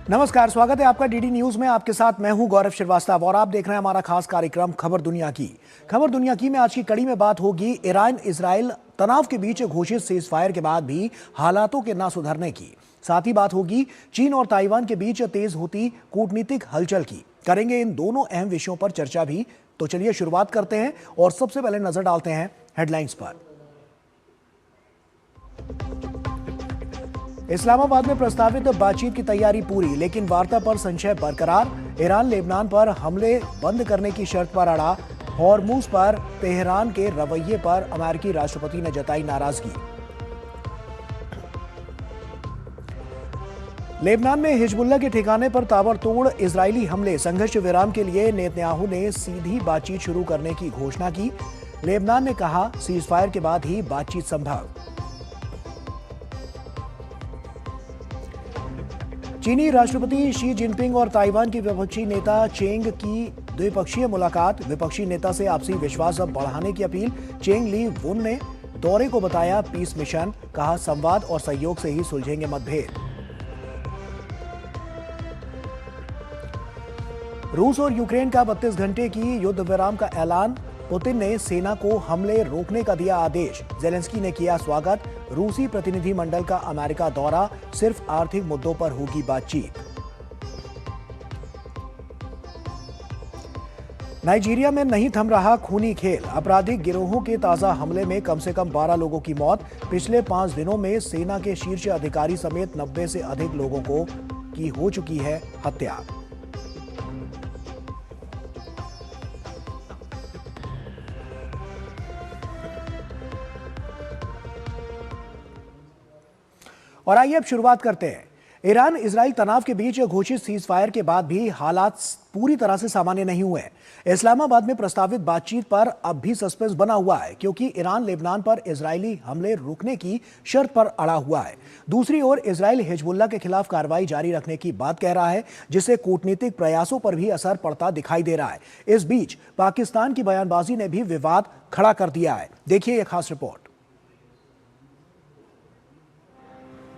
नमस्कार, स्वागत है आपका डीडी न्यूज में। आपके साथ मैं हूं गौरव श्रीवास्तव और आप देख रहे हैं हमारा खास कार्यक्रम खबर दुनिया की। खबर दुनिया की में आज की कड़ी में बात होगी ईरान इजराइल तनाव के बीच घोषित सीज फायर के बाद भी हालातों के ना सुधरने की। साथ ही बात होगी चीन और ताइवान के बीच तेज होती कूटनीतिक हलचल की। करेंगे इन दोनों अहम विषयों पर चर्चा भी। तो चलिए शुरुआत करते हैं और सबसे पहले नजर डालते हैं हेडलाइंस पर। इस्लामाबाद में प्रस्तावित बातचीत की तैयारी पूरी, लेकिन वार्ता पर संशय बरकरार। ईरान लेबनान पर हमले बंद करने की शर्त पर अड़ा। हॉर्मुज पर तेहरान के रवैये पर अमेरिकी राष्ट्रपति ने जताई नाराजगी। लेबनान में हिजबुल्लाह के ठिकाने पर ताबड़तोड़ इजरायली हमले। संघर्ष विराम के लिए नेतन्याहू ने सीधी बातचीत शुरू करने की घोषणा की। लेबनान ने कहा सीज फायर के बाद ही बातचीत संभव। चीनी राष्ट्रपति शी जिनपिंग और ताइवान की विपक्षी नेता चेंग की द्विपक्षीय मुलाकात। विपक्षी नेता से आपसी विश्वास बढ़ाने की अपील। चेंग ली वुन ने दौरे को बताया पीस मिशन। कहा संवाद और सहयोग से ही सुलझेंगे मतभेद। रूस और यूक्रेन का 32 घंटे की युद्ध विराम का ऐलान। पुतिन ने सेना को हमले रोकने का दिया आदेश। जेलेंस्की ने किया स्वागत। रूसी प्रतिनिधिमंडल का अमेरिका दौरा। सिर्फ आर्थिक मुद्दों पर होगी बातचीत। नाइजीरिया में नहीं थम रहा खूनी खेल। आपराधिक गिरोहों के ताजा हमले में कम से कम 12 लोगों की मौत। पिछले 5 दिनों में सेना के शीर्ष अधिकारी समेत 90 से अधिक लोगों की हो चुकी है हत्या। और आइए अब शुरुआत करते हैं। ईरान इजराइल तनाव के बीच घोषित सीज फायर के बाद भी हालात पूरी तरह से सामान्य नहीं हुए। इस्लामाबाद में प्रस्तावित बातचीत पर अब भी सस्पेंस बना हुआ है, क्योंकि ईरान लेबनान पर इजरायली हमले रुकने की शर्त पर अड़ा हुआ है। दूसरी ओर इजराइल हिजबुल्लाह के खिलाफ कार्रवाई जारी रखने की बात कह रहा है, जिससे कूटनीतिक प्रयासों पर भी असर पड़ता दिखाई दे रहा है। इस बीच पाकिस्तान की बयानबाजी ने भी विवाद खड़ा कर दिया है। देखिए यह खास रिपोर्ट।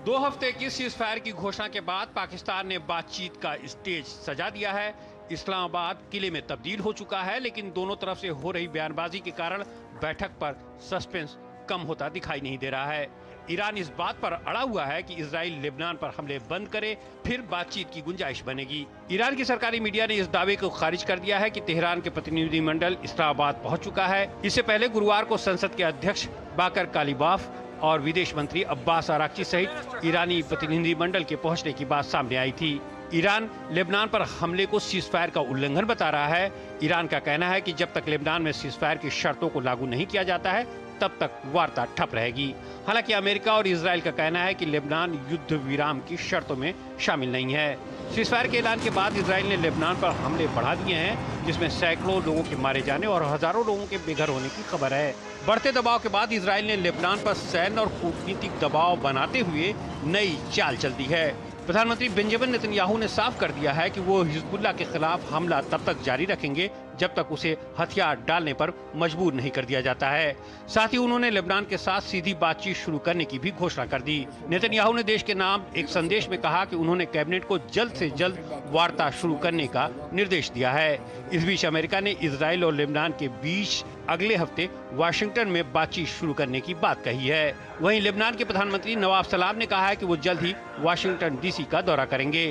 2 हफ्ते की सीज फायर की घोषणा के बाद पाकिस्तान ने बातचीत का स्टेज सजा दिया है। इस्लामाबाद किले में तब्दील हो चुका है, लेकिन दोनों तरफ से हो रही बयानबाजी के कारण बैठक पर सस्पेंस कम होता दिखाई नहीं दे रहा है। ईरान इस बात पर अड़ा हुआ है कि इजराइल लेबनान पर हमले बंद करे, फिर बातचीत की गुंजाइश बनेगी। ईरान की सरकारी मीडिया ने इस दावे को खारिज कर दिया है कि तेहरान के प्रतिनिधिमंडल इस्लामाबाद पहुंच चुका है। इससे पहले गुरुवार को संसद के अध्यक्ष बाकर कालिबाफ और विदेश मंत्री अब्बास आराक्ची सहित ईरानी प्रतिनिधिमंडल के पहुंचने की बात सामने आई थी। ईरान लेबनान पर हमले को सीज फायर का उल्लंघन बता रहा है। ईरान का कहना है कि जब तक लेबनान में सीज फायर की शर्तों को लागू नहीं किया जाता है, तब तक वार्ता ठप रहेगी। हालांकि अमेरिका और इजराइल का कहना है कि लेबनान युद्ध विराम की शर्तों में शामिल नहीं है। सीज फायर के ऐलान के बाद इजराइल ने लेबनान पर हमले बढ़ा दिए हैं, जिसमें सैकड़ों लोगों के मारे जाने और हजारों लोगों के बेघर होने की खबर है। बढ़ते दबाव के बाद इजराइल ने लेबनान पर सैन्य और कूटनीतिक दबाव बनाते हुए नई चाल चल दी है। प्रधानमंत्री बेंजामिन नेतन्याहू ने साफ कर दिया है कि वो हिजबुल्लाह के खिलाफ हमला तब तक जारी रखेंगे जब तक उसे हथियार डालने पर मजबूर नहीं कर दिया जाता है। साथ ही उन्होंने लेबनान के साथ सीधी बातचीत शुरू करने की भी घोषणा कर दी। नेतन्याहू ने देश के नाम एक संदेश में कहा कि उन्होंने कैबिनेट को जल्द से जल्द वार्ता शुरू करने का निर्देश दिया है। इस बीच अमेरिका ने इजराइल और लेबनान के बीच अगले हफ्ते वाशिंगटन में बातचीत शुरू करने की बात कही है। वहीं लेबनान के प्रधानमंत्री नवाब सलाम ने कहा है कि वो जल्द ही वाशिंगटन डीसी का दौरा करेंगे।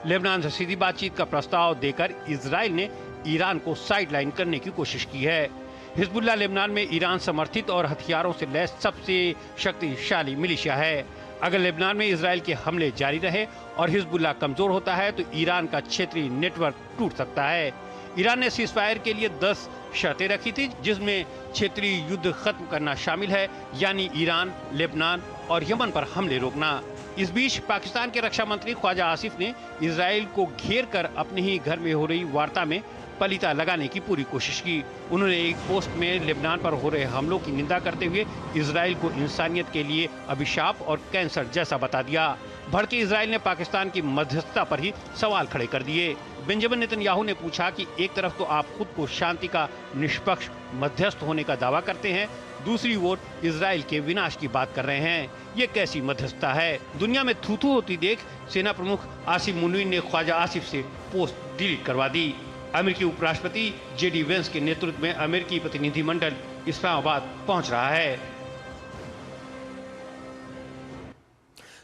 लेबनान से सीधी बातचीत का प्रस्ताव देकर इजराइल ने ईरान को साइडलाइन करने की कोशिश की है। हिजबुल्लाह लेबनान में ईरान समर्थित और हथियारों से लैस सबसे शक्तिशाली मिलिशिया है। अगर लेबनान में इजराइल के हमले जारी रहे और हिजबुल्लाह कमजोर होता है तो ईरान का क्षेत्रीय नेटवर्क टूट सकता है। ईरान ने सीज फायर के लिए 10 शर्तें रखी थी, जिसमें क्षेत्रीय युद्ध खत्म करना शामिल है, यानी ईरान, लेबनान और यमन पर हमले रोकना। इस बीच पाकिस्तान के रक्षा मंत्री ख्वाजा आसिफ ने इजराइल को घेर कर अपने ही घर में हो रही वार्ता में पलीता लगाने की पूरी कोशिश की। उन्होंने एक पोस्ट में लेबनान पर हो रहे हमलों की निंदा करते हुए इजराइल को इंसानियत के लिए अभिशाप और कैंसर जैसा बता दिया। भड़के इजराइल ने पाकिस्तान की मध्यस्थता पर ही सवाल खड़े कर दिए। बेंजामिन नेतन्याहू ने पूछा कि एक तरफ तो आप खुद को शांति का निष्पक्ष मध्यस्थ होने का दावा करते हैं, दूसरी ओर इजराइल के विनाश की बात कर रहे हैं। ये कैसी मध्यस्थता है? दुनिया में थू-थू होती देख सेना प्रमुख आसिम मुनीर ने ख्वाजा आसिफ से पोस्ट डिलीट करवा दी। अमेरिकी उपराष्ट्रपति जेडी वेंस के नेतृत्व में अमेरिकी प्रतिनिधिमंडल इस्लामाबाद पहुंच रहा है।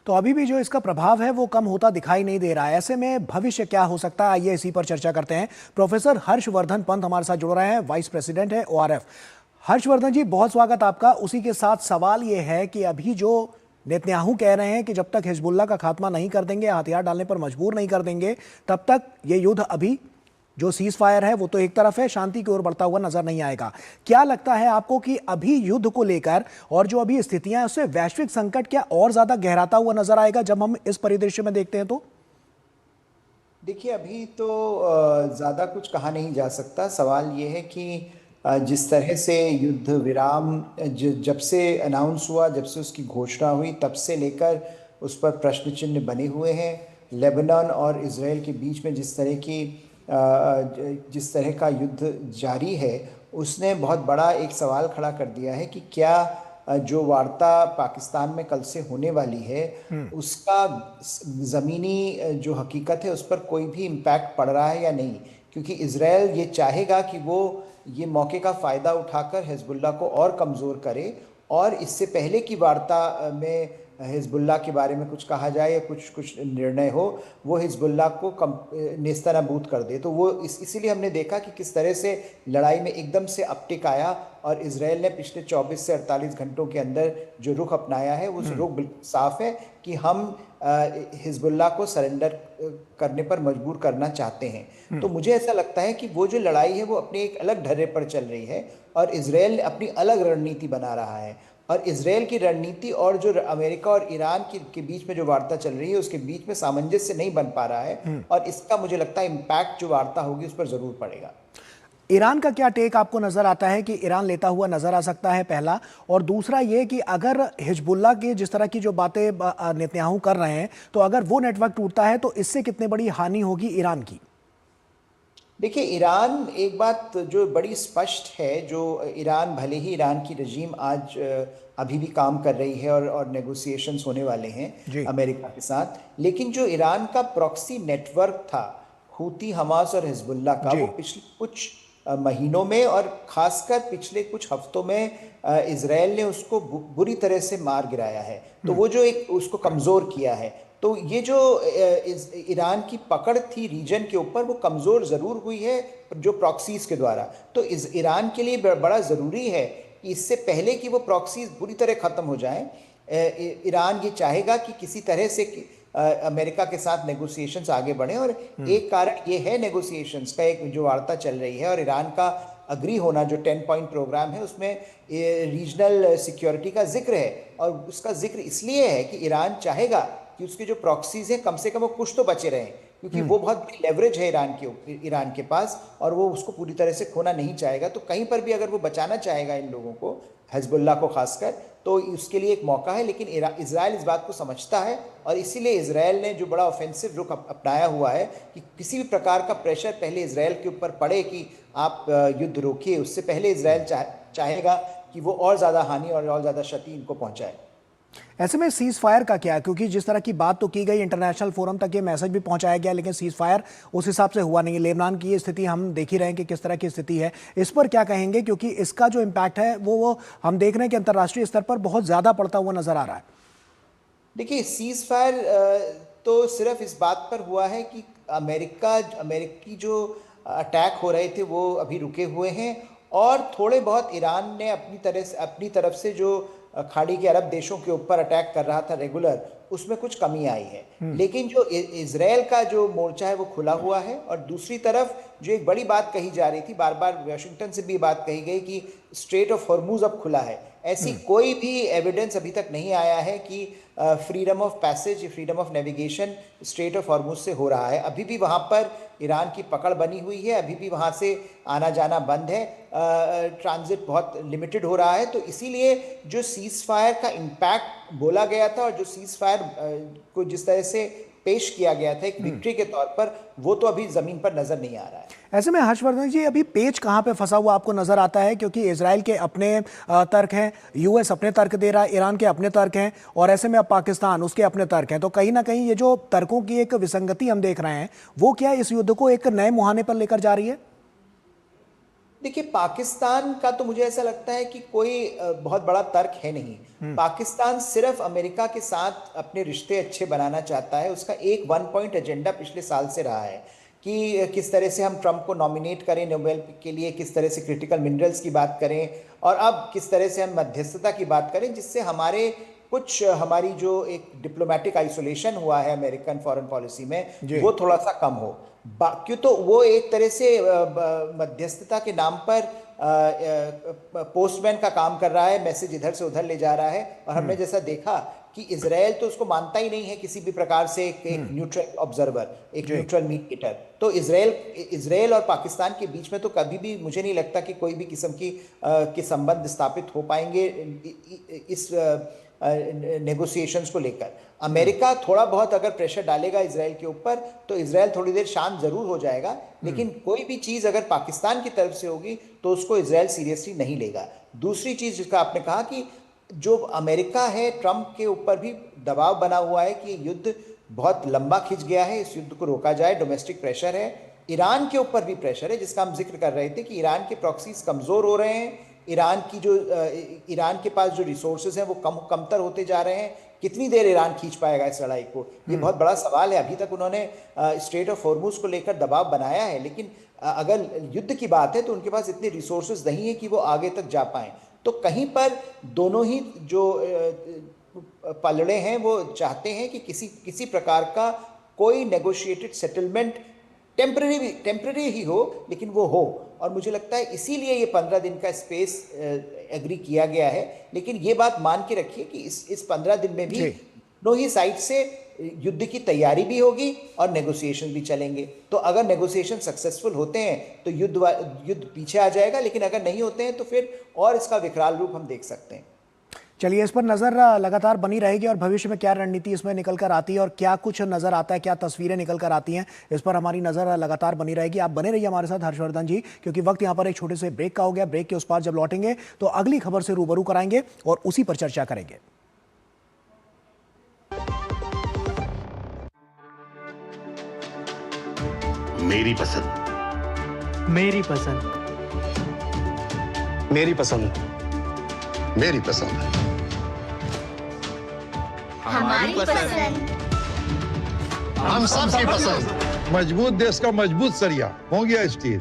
तो अभी भी जो इसका प्रभाव है वो कम होता दिखाई नहीं दे रहा है। ऐसे में भविष्य क्या हो सकता है, आइए इसी पर चर्चा करते हैं। प्रोफेसर हर्षवर्धन पंत हमारे साथ जुड़ रहे हैं, वाइस प्रेसिडेंट है ORF। हर्षवर्धन जी, बहुत स्वागत आपका। उसी के साथ सवाल ये है कि अभी जो नेतन्याहू कह रहे हैं कि जब तक हिजबुल्लाह का खात्मा नहीं कर देंगे, हथियार डालने पर मजबूर नहीं कर देंगे, तब तक ये युद्ध, अभी जो सीज फायर है वो तो एक तरफ है, शांति की ओर बढ़ता हुआ नजर नहीं आएगा। क्या लगता है आपको कि अभी युद्ध को लेकर और जो अभी स्थितियां हैं उससे वैश्विक संकट क्या और ज्यादा गहराता हुआ नजर आएगा जब हम इस परिदृश्य में देखते हैं? तो देखिए, अभी तो ज़्यादा कुछ कहा नहीं जा सकता। सवाल ये है कि जिस तरह से युद्ध विराम जब से अनाउंस हुआ, जब से उसकी घोषणा हुई, तब से लेकर उस पर प्रश्न चिन्ह बने हुए हैं। लेबनान और इजराइल के बीच में जिस तरह का युद्ध जारी है, उसने बहुत बड़ा एक सवाल खड़ा कर दिया है कि क्या जो वार्ता पाकिस्तान में कल से होने वाली है उसका ज़मीनी जो हकीकत है उस पर कोई भी इम्पैक्ट पड़ रहा है या नहीं। क्योंकि इजराइल ये चाहेगा कि वो ये मौके का फ़ायदा उठाकर हिजबुल्लाह को और कमज़ोर करे, और इससे पहले की वार्ता में हिजबुल्लाह के बारे में कुछ कहा जाए या कुछ निर्णय हो, वो हिजबुल्लाह को नेस्तनाबूद कर दे। तो वो इसीलिए हमने देखा कि किस तरह से लड़ाई में एकदम से अपटिक आया, और इजराइल ने पिछले 24 से 48 घंटों के अंदर जो रुख अपनाया है, उस रुख बिल्कुल साफ है कि हम हिजबुल्लाह को सरेंडर करने पर मजबूर करना चाहते हैं। तो मुझे ऐसा लगता है कि वो जो लड़ाई है वो अपने एक अलग ढर्रे पर चल रही है, और इजराइल अपनी अलग रणनीति बना रहा है। और इजराइल की रणनीति और जो अमेरिका और ईरान के बीच में जो वार्ता चल रही है उसके बीच में सामंजस्य नहीं बन पा रहा है, और इसका मुझे लगता है इम्पैक्ट जो वार्ता होगी उस पर जरूर पड़ेगा। ईरान का क्या टेक आपको नजर आता है कि ईरान लेता हुआ नजर आ सकता है, पहला? और दूसरा ये कि अगर हिजबुल्लाह की जिस तरह की जो बातें नेतन्याहू कर रहे हैं, तो अगर वो नेटवर्क टूटता है तो इससे कितनी बड़ी हानि होगी ईरान की? देखिए, ईरान, एक बात जो बड़ी स्पष्ट है, जो ईरान, भले ही ईरान की रजीम आज अभी भी काम कर रही है और नेगोशिएशंस होने वाले हैं अमेरिका के साथ, लेकिन जो ईरान का प्रॉक्सी नेटवर्क था हूती, हमास और हिजबुल्लाह का, वो पिछले कुछ महीनों में और खासकर पिछले कुछ हफ्तों में इजराइल ने उसको बुरी तरह से मार गिराया है। तो वो जो एक उसको कमज़ोर किया है, तो ये जो ईरान की पकड़ थी रीजन के ऊपर, वो कमज़ोर ज़रूर हुई है जो प्रॉक्सीज़ के द्वारा। तो ईरान के लिए बड़ा ज़रूरी है कि इससे पहले कि वो प्रॉक्सीज़ बुरी तरह ख़त्म हो जाएं, ईरान ये चाहेगा कि किसी तरह से अमेरिका के साथ नेगोशिएशंस आगे बढ़ें। और एक कारण ये है नेगोशिएशंस का, एक जो वार्ता चल रही है और ईरान का अग्री होना, जो 10 पॉइंट प्रोग्राम है, उसमें रीजनल सिक्योरिटी का जिक्र है। और उसका जिक्र इसलिए है कि ईरान चाहेगा कि उसके जो प्रॉक्सीज हैं कम से कम वो कुछ तो बचे रहें, क्योंकि वो बहुत बड़ी लेवरेज है ईरान के पास, और वो उसको पूरी तरह से खोना नहीं चाहेगा। तो कहीं पर भी अगर वो बचाना चाहेगा इन लोगों को, हिजबुल्लाह को खासकर, तो उसके लिए एक मौका है। लेकिन इजराइल इस बात को समझता है, और इसीलिए इजराइल ने जो बड़ा ऑफेंसिव रुख अपनाया हुआ है कि किसी भी प्रकार का प्रेशर पहले इजराइल के ऊपर पड़े कि आप युद्ध रोकिए, उससे पहले इजराइल चाहेगा कि वो और ज़्यादा हानि और ज़्यादा क्षति इनको पहुँचाए। ऐसे में सीज फायर का क्या है? क्योंकि जिस तरह की बात तो की गई, इंटरनेशनल फोरम तक ये मैसेज भी पहुंचाया गया, लेकिन सीज फायर उस हिसाब से हुआ नहीं है। लेबनान की ये स्थिति हम देख ही रहे हैं कि किस तरह की स्थिति है। इस पर क्या कहेंगे? क्योंकि इसका जो इम्पैक्ट है वो हम देख रहे हैं कि अंतर्राष्ट्रीय स्तर पर बहुत ज्यादा पड़ता हुआ नजर आ रहा है। देखिए, सीज फायर तो सिर्फ इस बात पर हुआ है कि अमेरिकी जो अटैक हो रहे थे वो अभी रुके हुए हैं, और थोड़े बहुत ईरान ने अपनी तरफ से जो खाड़ी के अरब देशों के ऊपर अटैक कर रहा था रेगुलर, उसमें कुछ कमी आई है। लेकिन जो इजराइल का जो मोर्चा है वो खुला हुआ है, और दूसरी तरफ जो एक बड़ी बात कही जा रही थी, बार बार वाशिंगटन से भी बात कही गई कि स्ट्रेट ऑफ हॉर्मुज अब खुला है। ऐसी कोई भी एविडेंस अभी तक नहीं आया है कि freedom of passage, freedom of navigation straight of Hormuz से हो रहा है। अभी भी वहाँ पर ईरान की पकड़ बनी हुई है, अभी भी वहाँ से आना जाना बंद है, ट्रांजिट बहुत लिमिटेड हो रहा है। तो इसीलिए जो सीज फायर का इम्पैक्ट बोला गया था और जो सीज फायर को जिस तरह से पेश किया गया था एक विक्ट्री के तौर पर, वो तो अभी जमीन पर नजर नहीं आ रहा है। ऐसे में हर्षवर्धन जी, अभी पेच कहां पे फंसा हुआ आपको नजर आता है? क्योंकि इजराइल के अपने तर्क हैं, यूएस अपने तर्क दे रहा है, ईरान के अपने तर्क हैं, और ऐसे में अब पाकिस्तान उसके अपने तर्क हैं। तो कहीं ना कहीं ये जो तर्कों की एक विसंगति हम देख रहे हैं, वो क्या इस युद्ध को एक नए मुहाने पर लेकर जा रही है? देखिए, पाकिस्तान का तो मुझे ऐसा लगता है कि कोई बहुत बड़ा तर्क है नहीं। पाकिस्तान सिर्फ अमेरिका के साथ अपने रिश्ते अच्छे बनाना चाहता है। उसका एक 1 पॉइंट एजेंडा पिछले साल से रहा है कि किस तरह से हम ट्रंप को नॉमिनेट करें नोबेल के लिए, किस तरह से क्रिटिकल मिनरल्स की बात करें, और अब किस तरह से हम मध्यस्थता की बात करें, जिससे हमारी जो एक डिप्लोमेटिक आइसोलेशन हुआ है अमेरिकन फॉरेन पॉलिसी में, वो थोड़ा सा कम हो। क्यों तो वो एक तरह से मध्यस्थता के नाम पर पोस्टमैन का काम कर रहा है, मैसेज इधर से उधर ले जा रहा है। और हमने जैसा देखा कि इजराइल तो उसको मानता ही नहीं है किसी भी प्रकार से एक न्यूट्रल ऑब्जर्वर, एक न्यूट्रल मीडिएटर। तो इजराइल और पाकिस्तान के बीच में तो कभी भी मुझे नहीं लगता कि कोई भी किस्म के संबंध स्थापित हो पाएंगे इस नेगोशिएशंस को लेकर। अमेरिका थोड़ा बहुत अगर प्रेशर डालेगा इजराइल के ऊपर, तो इजराइल थोड़ी देर शांत जरूर हो जाएगा, लेकिन कोई भी चीज अगर पाकिस्तान की तरफ से होगी तो उसको इजराइल सीरियसली नहीं लेगा। दूसरी चीज जिसका आपने कहा कि जो अमेरिका है, ट्रंप के ऊपर भी दबाव बना हुआ है कि युद्ध बहुत लंबा खिंच गया है, इस युद्ध को रोका जाए, डोमेस्टिक प्रेशर है। ईरान के ऊपर भी प्रेशर है, जिसका हम जिक्र कर रहे थे कि ईरान के प्रॉक्सीज कमजोर हो रहे हैं, ईरान के पास जो रिसोर्सेज हैं वो कमतर होते जा रहे हैं। कितनी देर ईरान खींच पाएगा इस लड़ाई को, ये बहुत बड़ा सवाल है। अभी तक उन्होंने स्ट्रेट ऑफ हॉर्मुज को लेकर दबाव बनाया है, लेकिन अगर युद्ध की बात है तो उनके पास इतने रिसोर्सेज नहीं है कि वो आगे तक जा पाए। तो कहीं पर दोनों ही जो पलड़े हैं वो चाहते हैं कि किसी प्रकार का कोई नेगोशिएटेड सेटलमेंट टेम्पररी ही हो, लेकिन वो हो। और मुझे लगता है इसीलिए ये 15 दिन का स्पेस एग्री किया गया है। लेकिन ये बात मान के रखिए कि इस 15 दिन में भी दोनों ही साइड से युद्ध की तैयारी भी होगी और नेगोशिएशन भी चलेंगे। तो अगर नेगोशिएशन सक्सेसफुल होते हैं तो युद्ध पीछे आ जाएगा, लेकिन अगर नहीं होते हैं तो फिर और इसका विकराल रूप हम देख सकते हैं। चलिए, इस पर नजर लगातार बनी रहेगी और भविष्य में क्या रणनीति इसमें निकल कर आती है और क्या कुछ नजर आता है, क्या तस्वीरें निकल कर आती हैं, इस पर हमारी नजर लगातार बनी रहेगी। आप बने रहिए हमारे साथ हर्षवर्धन जी, क्योंकि वक्त यहाँ पर एक छोटे से ब्रेक का हो गया। ब्रेक के उस पार जब लौटेंगे तो अगली खबर से रूबरू कराएंगे और उसी पर चर्चा करेंगे। मेरी पसंद, मेरी पसंद, मेरी पसंद, मेरी पसंद, हमारी पसंद, हम सबकी पसंद। मजबूत देश का मजबूत सरिया हो गया स्टील।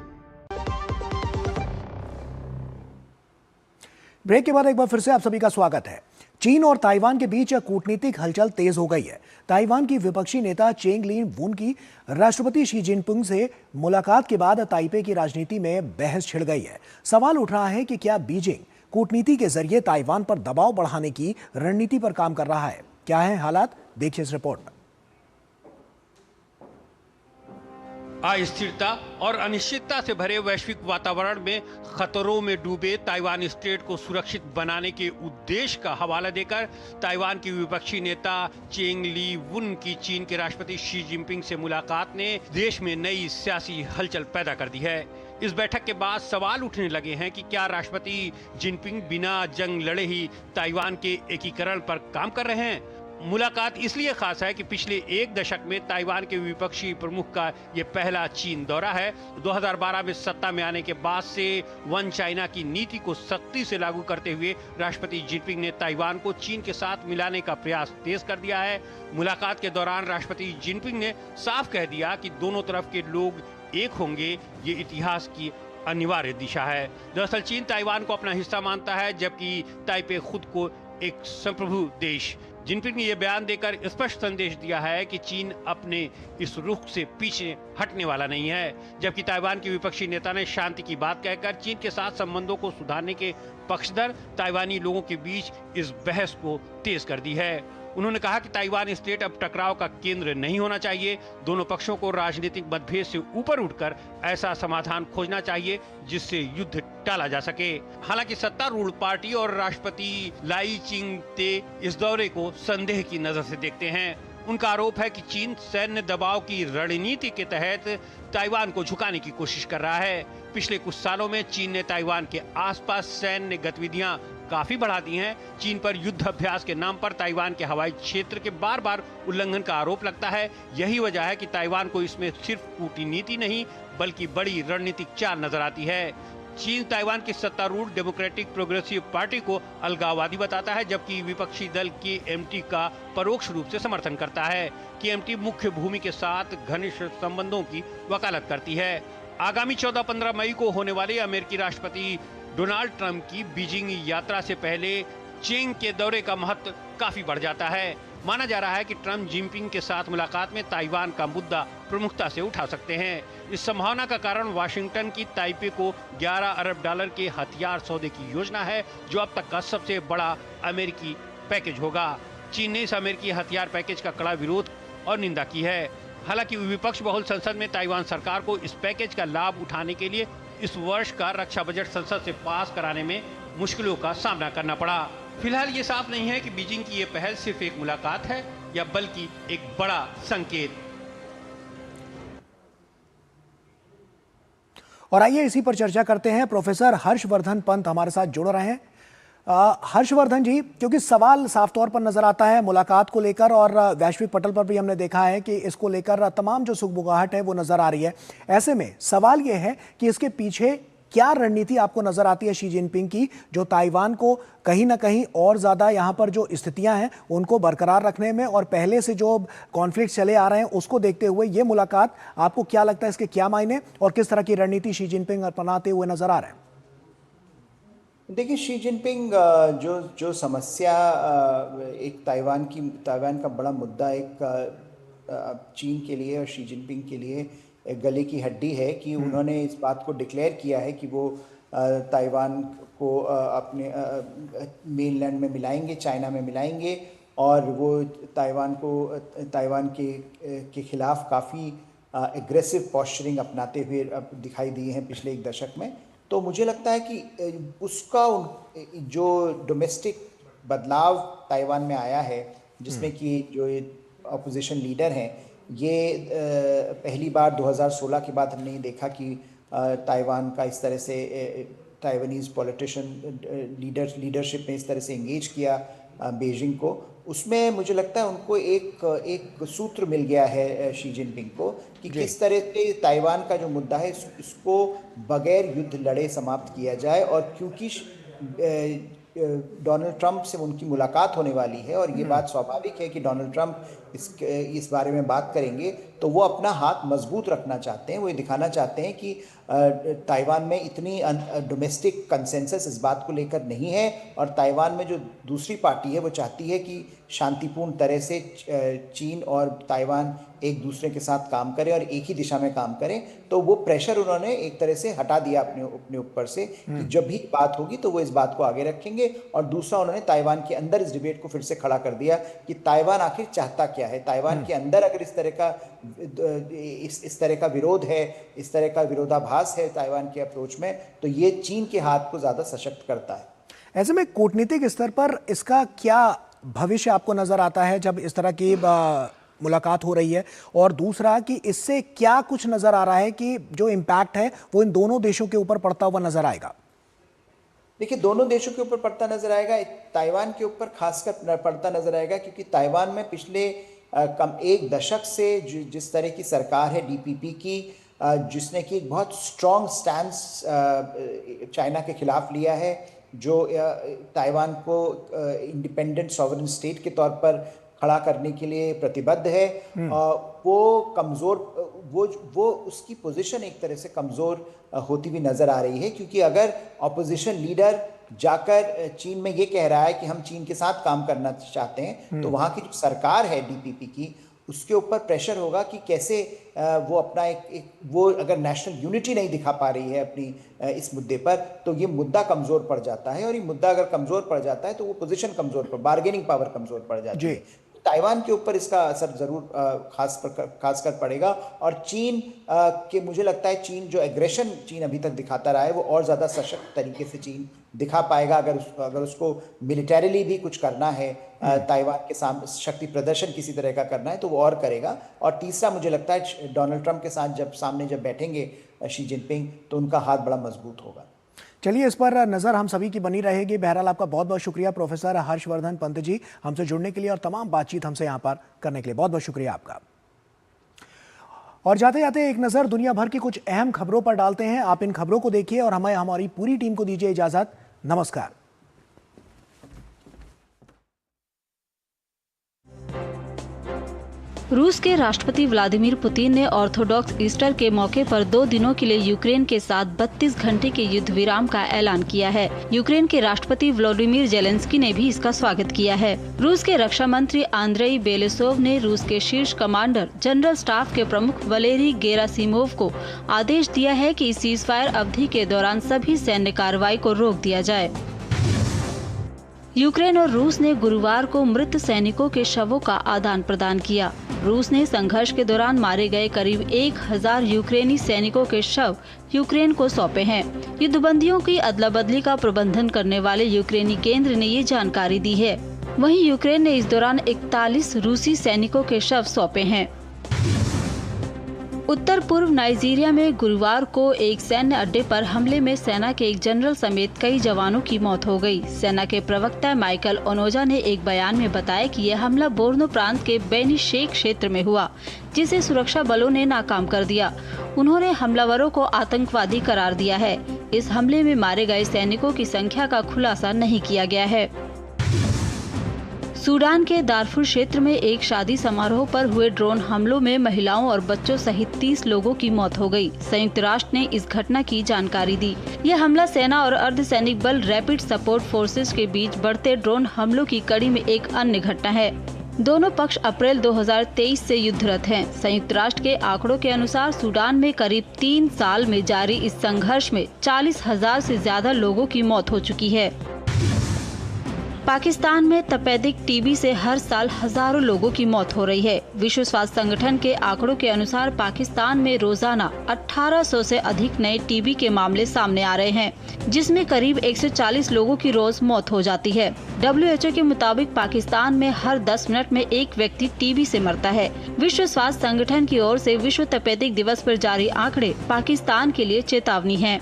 ब्रेक के बाद एक बार फिर से आप सभी का स्वागत है। चीन और ताइवान के बीच कूटनीतिक हलचल तेज हो गई है। ताइवान की विपक्षी नेता चेंग ली वुन की राष्ट्रपति शी जिनपिंग से मुलाकात के बाद ताइपे की राजनीति में बहस छिड़ गई है। सवाल उठ रहा है कि क्या बीजिंग कूटनीति के जरिए ताइवान पर दबाव बढ़ाने की रणनीति पर काम कर रहा है? क्या है हालात, देखिए इस रिपोर्ट में। अस्थिरता और अनिश्चितता से भरे वैश्विक वातावरण में खतरों में डूबे ताइवान स्टेट को सुरक्षित बनाने के उद्देश्य का हवाला देकर ताइवान की विपक्षी नेता चेंग ली वुन की चीन के राष्ट्रपति शी जिनपिंग से मुलाकात ने देश में नई सियासी हलचल पैदा कर दी है। इस बैठक के बाद सवाल उठने लगे हैं कि क्या राष्ट्रपति जिनपिंग बिना जंग लड़े ही ताइवान के एकीकरण पर काम कर रहे हैं। मुलाकात इसलिए खास है कि पिछले एक दशक में ताइवान के विपक्षी प्रमुख का ये पहला चीन दौरा है। 2012 में सत्ता में आने के बाद से वन चाइना की नीति को सख्ती से लागू करते हुए राष्ट्रपति जिनपिंग ने ताइवान को चीन के साथ मिलाने का प्रयास तेज कर दिया है। मुलाकात के दौरान राष्ट्रपति जिनपिंग ने साफ कह दिया कि दोनों तरफ के लोग एक होंगे, ये इतिहास की अनिवार्य दिशा है। दरअसल चीन ताइवान को अपना हिस्सा मानता है, जबकि ताइपे खुद को एक संप्रभु देश जिनपिंग ने यह बयान देकर स्पष्ट संदेश दिया है कि चीन अपने इस रुख से पीछे हटने वाला नहीं है, जबकि ताइवान के विपक्षी नेता ने शांति की बात कहकर चीन के साथ संबंधों को सुधारने के पक्षधर ताइवानी लोगों के बीच इस बहस को तेज कर दी है। उन्होंने कहा कि ताइवान स्टेट अब टकराव का केंद्र नहीं होना चाहिए। दोनों पक्षों को राजनीतिक मतभेद से ऊपर उठकर ऐसा समाधान खोजना चाहिए जिससे युद्ध टाला जा सके। हालांकि सत्तारूढ़ पार्टी और राष्ट्रपति लाई चिंग-ते इस दौरे को संदेह की नजर से देखते हैं। उनका आरोप है कि चीन सैन्य दबाव की रणनीति के तहत ताइवान को झुकाने की कोशिश कर रहा है। पिछले कुछ सालों में चीन ने ताइवान के आसपास सैन्य गतिविधियां काफी बढ़ा दी हैं। चीन पर युद्ध अभ्यास के नाम पर ताइवान के हवाई क्षेत्र के बार बार उल्लंघन का आरोप लगता है। यही वजह है कि ताइवान को इसमें सिर्फ कूटनीति नहीं बल्कि बड़ी रणनीतिक चाल नजर आती है। चीन ताइवान की सत्तारूढ़ डेमोक्रेटिक प्रोग्रेसिव पार्टी को अलगाववादी बताता है, जबकि विपक्षी दल KMT का परोक्ष रूप से समर्थन करता है। KMT मुख्य भूमि के साथ घनिष्ठ संबंधों की वकालत करती है। आगामी 14-15 मई को होने वाले अमेरिकी राष्ट्रपति डोनाल्ड ट्रंप की बीजिंग यात्रा से पहले चीन के दौरे का महत्व काफी बढ़ जाता है। माना जा रहा है कि ट्रंप जिनपिंग के साथ मुलाकात में ताइवान का मुद्दा प्रमुखता से उठा सकते हैं। इस संभावना का कारण वाशिंगटन की ताइपे को 11 अरब डॉलर के हथियार सौदे की योजना है, जो अब तक का सबसे बड़ा अमेरिकी पैकेज होगा। चीन ने इस अमेरिकी हथियार पैकेज का कड़ा विरोध और निंदा की है। हालांकि विपक्ष बहुल संसद में ताइवान सरकार को इस पैकेज का लाभ उठाने के लिए इस वर्ष का रक्षा बजट संसद से पास कराने में मुश्किलों का सामना करना पड़ा। फिलहाल ये साफ नहीं है कि बीजिंग की ये पहल सिर्फ एक मुलाकात है या बल्कि एक बड़ा संकेत। और आइए इसी पर चर्चा करते हैं। प्रोफेसर हर्षवर्धन पंत हमारे साथ जुड़ रहे हैं। हर्षवर्धन जी, क्योंकि सवाल साफ तौर पर नजर आता है मुलाकात को लेकर और वैश्विक पटल पर भी हमने देखा है कि इसको लेकर तमाम जो सुगबुगाहट है वो नजर आ रही है। ऐसे में सवाल ये है कि इसके पीछे क्या रणनीति आपको नजर आती है शी जिनपिंग की, जो ताइवान को कहीं ना कहीं और ज्यादा यहाँ पर जो स्थितियां हैं उनको बरकरार रखने में और पहले से जो कॉन्फ्लिक्ट चले आ रहे हैं उसको देखते हुए ये मुलाकात आपको क्या लगता है, इसके क्या मायने और किस तरह की रणनीति शी जिनपिंग अपनाते हुए नजर आ रहे हैं? देखिए, शी जिनपिंग जो समस्या एक ताइवान का बड़ा मुद्दा एक चीन के लिए और शी जिनपिंग के लिए एक गले की हड्डी है कि उन्होंने इस बात को डिक्लेयर किया है कि वो ताइवान को अपने मेनलैंड में मिलाएंगे, चाइना में मिलाएंगे, और वो ताइवान के खिलाफ काफ़ी एग्रेसिव पॉस्चरिंग अपनाते हुए दिखाई दिए हैं पिछले एक दशक में। तो मुझे लगता है कि उसका जो डोमेस्टिक बदलाव ताइवान में आया है, जिसमें कि जो अपोजिशन लीडर हैं, ये पहली बार 2016 के बाद हमने ये देखा कि ताइवान का इस तरह से ताइवानीज पॉलिटिशियन लीडरशिप में इस तरह से एंगेज किया बीजिंग को। उसमें मुझे लगता है उनको एक सूत्र मिल गया है शी जिनपिंग को कि किस तरह से ताइवान का जो मुद्दा है इसको बगैर युद्ध लड़े समाप्त किया जाए। और क्योंकि डोनाल्ड ट्रंप से उनकी मुलाकात होने वाली है और ये बात स्वाभाविक है कि डोनाल्ड ट्रंप इस बारे में बात करेंगे, तो वो अपना हाथ मजबूत रखना चाहते हैं। वो ये दिखाना चाहते हैं कि ताइवान में इतनी डोमेस्टिक कंसेंसस इस बात को लेकर नहीं है, और ताइवान में जो दूसरी पार्टी है वो चाहती है कि शांतिपूर्ण तरह से चीन और ताइवान एक दूसरे के साथ काम करें और एक ही दिशा में काम करें। तो वो प्रेशर उन्होंने एक तरह से हटा दिया अपने ऊपर से कि जब भी बात होगी तो वो इस बात को आगे रखेंगे। और दूसरा, उन्होंने ताइवान के अंदर इस डिबेट को फिर से खड़ा कर दिया कि ताइवान आखिर चाहता क्या है। ताइवान के अंदर अगर इस तरह का विरोध है, इस तरह का विरोधाभास है ताइवान के अप्रोच में, तो ये चीन के हाथ को ज्यादा सशक्त करता है। ऐसे में कूटनीतिक स्तर पर इसका क्या भविष्य आपको नजर आता है जब इस तरह की मुलाकात हो रही है? और दूसरा कि इससे क्या कुछ नजर आ रहा है कि जो इम्पैक्ट है वो इन दोनों देशों के ऊपर पड़ता हुआ नजर आएगा? देखिए, दोनों देशों के ऊपर पड़ता नजर आएगा। ताइवान के ऊपर खासकर पड़ता नजर आएगा क्योंकि ताइवान में पिछले कम एक दशक से जिस तरह की सरकार है DPP की, जिसने कि एक बहुत स्ट्रॉन्ग स्टैंस चाइना के खिलाफ लिया है, जो ताइवान को इंडिपेंडेंट सॉवरेन स्टेट के तौर पर खड़ा करने के लिए प्रतिबद्ध है, वो उसकी पोजीशन एक तरह से कमज़ोर होती हुई नज़र आ रही है। क्योंकि अगर अपोजिशन लीडर जाकर चीन में ये कह रहा है कि हम चीन के साथ काम करना चाहते हैं, तो वहाँ की जो सरकार है डीपीपी की, उसके ऊपर प्रेशर होगा कि कैसे वो अपना वो अगर नेशनल यूनिटी नहीं दिखा पा रही है अपनी इस मुद्दे पर, तो ये मुद्दा कमजोर पड़ जाता है, और ये मुद्दा अगर कमजोर पड़ जाता है तो वो पोजीशन कमजोर पड़, बार्गेनिंग पावर कमजोर पड़ जाती है। ताइवान के ऊपर इसका असर जरूर खासकर पड़ेगा, और चीन के मुझे लगता है चीन जो एग्रेशन चीन अभी तक दिखाता रहा है वो और ज़्यादा सशक्त तरीके से चीन दिखा पाएगा। अगर उसको मिलिटरीली भी कुछ करना है, ताइवान के सामने शक्ति प्रदर्शन किसी तरह का करना है, तो वो और करेगा। और तीसरा मुझे लगता है डोनाल्ड ट्रंप के साथ जब बैठेंगे शी जिनपिंग, तो उनका हाथ बड़ा मजबूत होगा। चलिए, इस पर नजर हम सभी की बनी रहेगी। बहरहाल आपका बहुत बहुत शुक्रिया प्रोफेसर हर्षवर्धन पंत जी, हमसे जुड़ने के लिए और तमाम बातचीत हमसे यहाँ पर करने के लिए बहुत बहुत शुक्रिया आपका। और जाते जाते एक नजर दुनिया भर की कुछ अहम खबरों पर डालते हैं। आप इन खबरों को देखिए और हमें हमारी पूरी टीम को दीजिए इजाजत। नमस्कार। रूस के राष्ट्रपति व्लादिमीर पुतिन ने ऑर्थोडॉक्स ईस्टर के मौके पर 2 दिनों के लिए यूक्रेन के साथ 32 घंटे के युद्ध विराम का ऐलान किया है। यूक्रेन के राष्ट्रपति वोलोडिमीर जेलेंस्की ने भी इसका स्वागत किया है। रूस के रक्षा मंत्री आंद्रेई बेलेसोव ने रूस के शीर्ष कमांडर जनरल स्टाफ के प्रमुख वलेरी गेरासिमोव को आदेश दिया है कि इस सीजफायर अवधि के दौरान सभी सैन्य कार्रवाई को रोक दिया जाए। यूक्रेन और रूस ने गुरुवार को मृत सैनिकों के शवों का आदान प्रदान किया। रूस ने संघर्ष के दौरान मारे गए करीब 1000 यूक्रेनी सैनिकों के शव यूक्रेन को सौंपे हैं। युद्धबंदियों की अदला बदली का प्रबंधन करने वाले यूक्रेनी केंद्र ने ये जानकारी दी है। वहीं यूक्रेन ने इस दौरान 41 रूसी सैनिकों के शव सौंपे हैं। उत्तर पूर्व नाइजीरिया में गुरुवार को एक सैन्य अड्डे पर हमले में सेना के एक जनरल समेत कई जवानों की मौत हो गई। सेना के प्रवक्ता माइकल ओनोजा ने एक बयान में बताया कि यह हमला बोर्नो प्रांत के बेनी शेख क्षेत्र में हुआ, जिसे सुरक्षा बलों ने नाकाम कर दिया। उन्होंने हमलावरों को आतंकवादी करार दिया है। इस हमले में मारे गए सैनिकों की संख्या का खुलासा नहीं किया गया है। सूडान के दारफुर क्षेत्र में एक शादी समारोह पर हुए ड्रोन हमलों में महिलाओं और बच्चों सहित 30 लोगों की मौत हो गई। संयुक्त राष्ट्र ने इस घटना की जानकारी दी। यह हमला सेना और अर्धसैनिक बल रैपिड सपोर्ट फोर्सेस के बीच बढ़ते ड्रोन हमलों की कड़ी में एक अन्य घटना है। दोनों पक्ष अप्रैल 2023 से युद्धरत हैं। संयुक्त राष्ट्र के आंकड़ों के अनुसार सूडान में करीब 3 साल में जारी इस संघर्ष में 40,000 से ज्यादा लोगों की मौत हो चुकी है। पाकिस्तान में तपेदिक टीबी से हर साल हजारों लोगों की मौत हो रही है। विश्व स्वास्थ्य संगठन के आंकड़ों के अनुसार पाकिस्तान में रोजाना 1800 से अधिक नए टीबी के मामले सामने आ रहे हैं, जिसमें करीब 140 लोगों की रोज मौत हो जाती है। WHO के मुताबिक पाकिस्तान में हर 10 मिनट में एक व्यक्ति टीबी से मरता है। विश्व स्वास्थ्य संगठन की ओर से विश्व तपेदिक दिवस पर जारी आंकड़े पाकिस्तान के लिए चेतावनी है।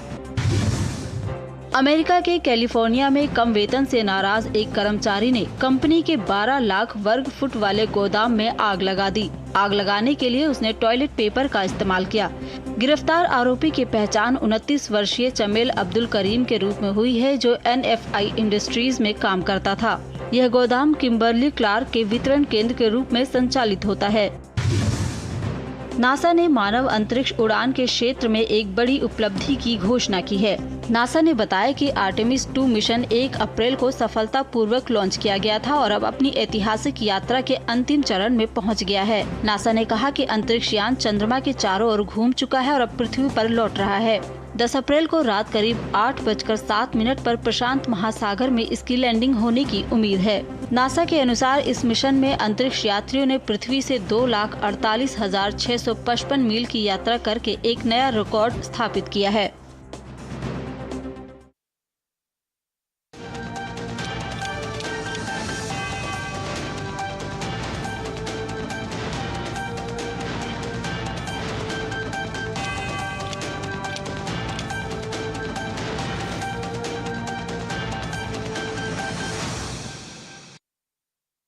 अमेरिका के कैलिफोर्निया में कम वेतन से नाराज एक कर्मचारी ने कंपनी के 12 लाख वर्ग फुट वाले गोदाम में आग लगा दी। आग लगाने के लिए उसने टॉयलेट पेपर का इस्तेमाल किया। गिरफ्तार आरोपी की पहचान 29 वर्षीय चमेल अब्दुल करीम के रूप में हुई है, जो NFI इंडस्ट्रीज में काम करता था। यह गोदाम किम्बर्ली क्लार्क के वितरण केंद्र के रूप में संचालित होता है। नासा ने मानव अंतरिक्ष उड़ान के क्षेत्र में एक बड़ी उपलब्धि की घोषणा की है। नासा ने बताया कि आर्टेमिस 2 मिशन 1 अप्रैल को सफलतापूर्वक लॉन्च किया गया था और अब अपनी ऐतिहासिक यात्रा के अंतिम चरण में पहुंच गया है। नासा ने कहा कि अंतरिक्ष यान चंद्रमा के चारों ओर घूम चुका है और अब पृथ्वी पर लौट रहा है। 10 अप्रैल को रात करीब 8:07 पर प्रशांत महासागर में इसकी लैंडिंग होने की उम्मीद है। नासा के अनुसार इस मिशन में अंतरिक्ष यात्रियों ने पृथ्वी से 2,48,655 मील की यात्रा करके एक नया रिकॉर्ड स्थापित किया है।